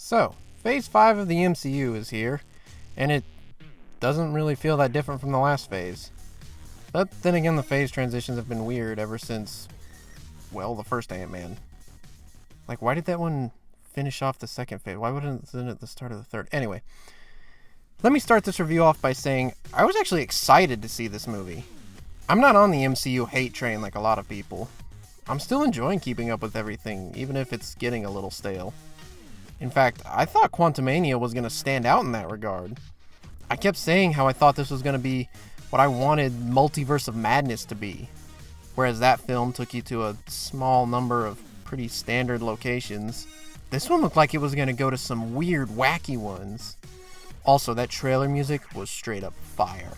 So, Phase 5 of the MCU is here, and it doesn't really feel that different from the last phase. But then again, the phase transitions have been weird ever since, well, the first Ant-Man. Like, why did that one finish off the second phase? Why wasn't it at the start of the third? Anyway, let me start this review off by saying I was actually excited to see this movie. I'm not on the MCU hate train like a lot of people. I'm still enjoying keeping up with everything, even if it's getting a little stale. In fact, I thought Quantumania was going to stand out in that regard. I kept saying how I thought this was going to be what I wanted Multiverse of Madness to be, whereas that film took you to a small number of pretty standard locations. This one looked like it was going to go to some weird, wacky ones. Also, that trailer music was straight up fire.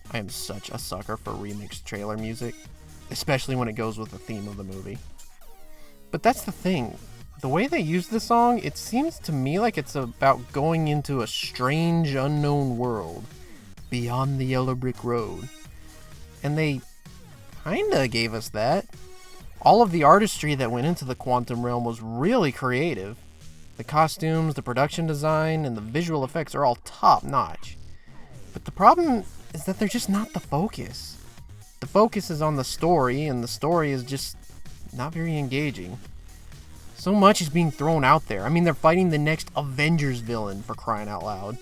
I am such a sucker for remixed trailer music, especially when it goes with the theme of the movie. But that's the thing. The way they use the song, it seems to me like it's about going into a strange, unknown world beyond the yellow brick road. And they kinda gave us that. All of the artistry that went into the quantum realm was really creative. The costumes, the production design, and the visual effects are all top-notch. But the problem is that they're just not the focus. The focus is on the story, and the story is just not very engaging. So much is being thrown out there. I mean, they're fighting the next Avengers villain, for crying out loud.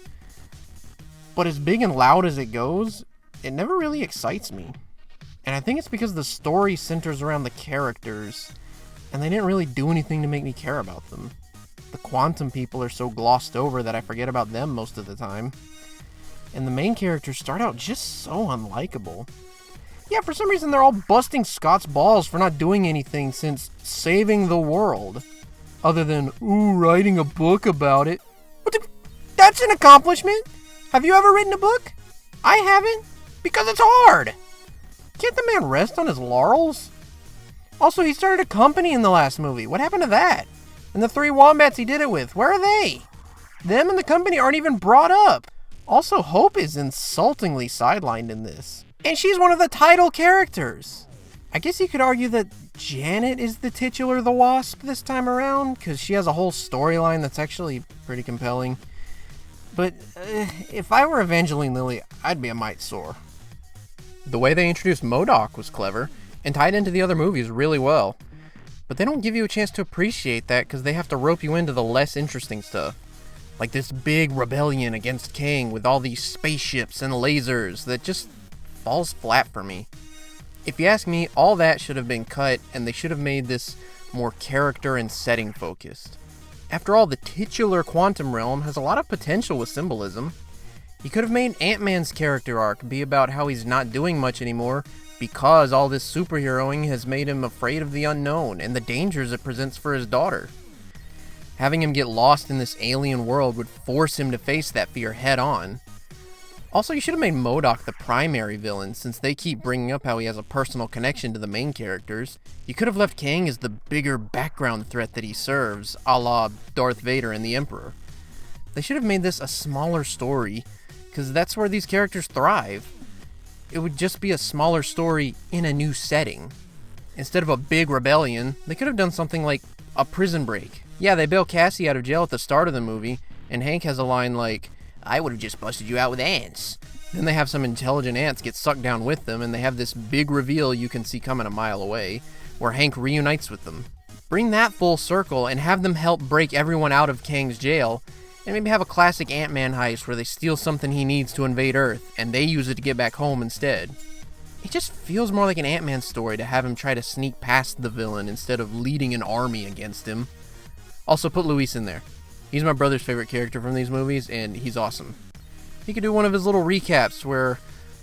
But as big and loud as it goes, it never really excites me. And I think it's because the story centers around the characters, and they didn't really do anything to make me care about them. The quantum people are so glossed over that I forget about them most of the time. And the main characters start out just so unlikable. Yeah, for some reason they're all busting Scott's balls for not doing anything since saving the world. Other than, writing a book about it. That's an accomplishment! Have you ever written a book? I haven't, because it's hard! Can't the man rest on his laurels? Also, he started a company in the last movie. What happened to that? And the 3 wombats he did it with, where are they? Them and the company aren't even brought up. Also, Hope is insultingly sidelined in this. And she's one of the title characters. I guess you could argue that Janet is the titular the Wasp this time around, because she has a whole storyline that's actually pretty compelling. But if I were Evangeline Lilly, I'd be a mite sore. The way they introduced MODOK was clever, and tied into the other movies really well. But they don't give you a chance to appreciate that because they have to rope you into the less interesting stuff. Like this big rebellion against Kang with all these spaceships and lasers that just falls flat for me. If you ask me, all that should have been cut, and they should have made this more character and setting focused. After all, the titular quantum realm has a lot of potential with symbolism. You could have made Ant-Man's character arc be about how he's not doing much anymore because all this superheroing has made him afraid of the unknown and the dangers it presents for his daughter. Having him get lost in this alien world would force him to face that fear head on. Also, you should have made MODOK the primary villain, since they keep bringing up how he has a personal connection to the main characters. You could have left Kang as the bigger background threat that he serves, a la Darth Vader and the Emperor. They should have made this a smaller story, because that's where these characters thrive. It would just be a smaller story in a new setting. Instead of a big rebellion, they could have done something like a prison break. Yeah, they bail Cassie out of jail at the start of the movie, and Hank has a line like, "I would have just busted you out with ants." Then they have some intelligent ants get sucked down with them, and they have this big reveal you can see coming a mile away, where Hank reunites with them. Bring that full circle and have them help break everyone out of Kang's jail, and maybe have a classic Ant-Man heist where they steal something he needs to invade Earth, and they use it to get back home instead. It just feels more like an Ant-Man story to have him try to sneak past the villain instead of leading an army against him. Also, put Luis in there. He's my brother's favorite character from these movies, and he's awesome. He could do one of his little recaps where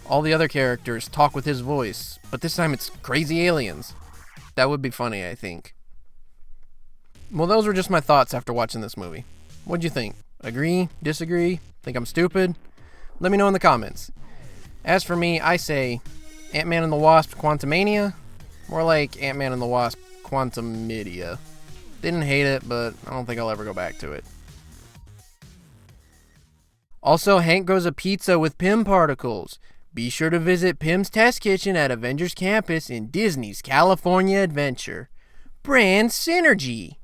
all the other characters talk with his voice, but this time it's crazy aliens. That would be funny, I think. Well, those were just my thoughts after watching this movie. What'd you think? Agree? Disagree? Think I'm stupid? Let me know in the comments. As for me, I say Ant-Man and the Wasp Quantumania, more like Ant-Man and the Wasp Quantumidia. Didn't hate it, but I don't think I'll ever go back to it. Also, Hank grows a pizza with Pym particles. Be sure to visit Pim's Test Kitchen at Avengers Campus in Disney's California Adventure. Brand Synergy!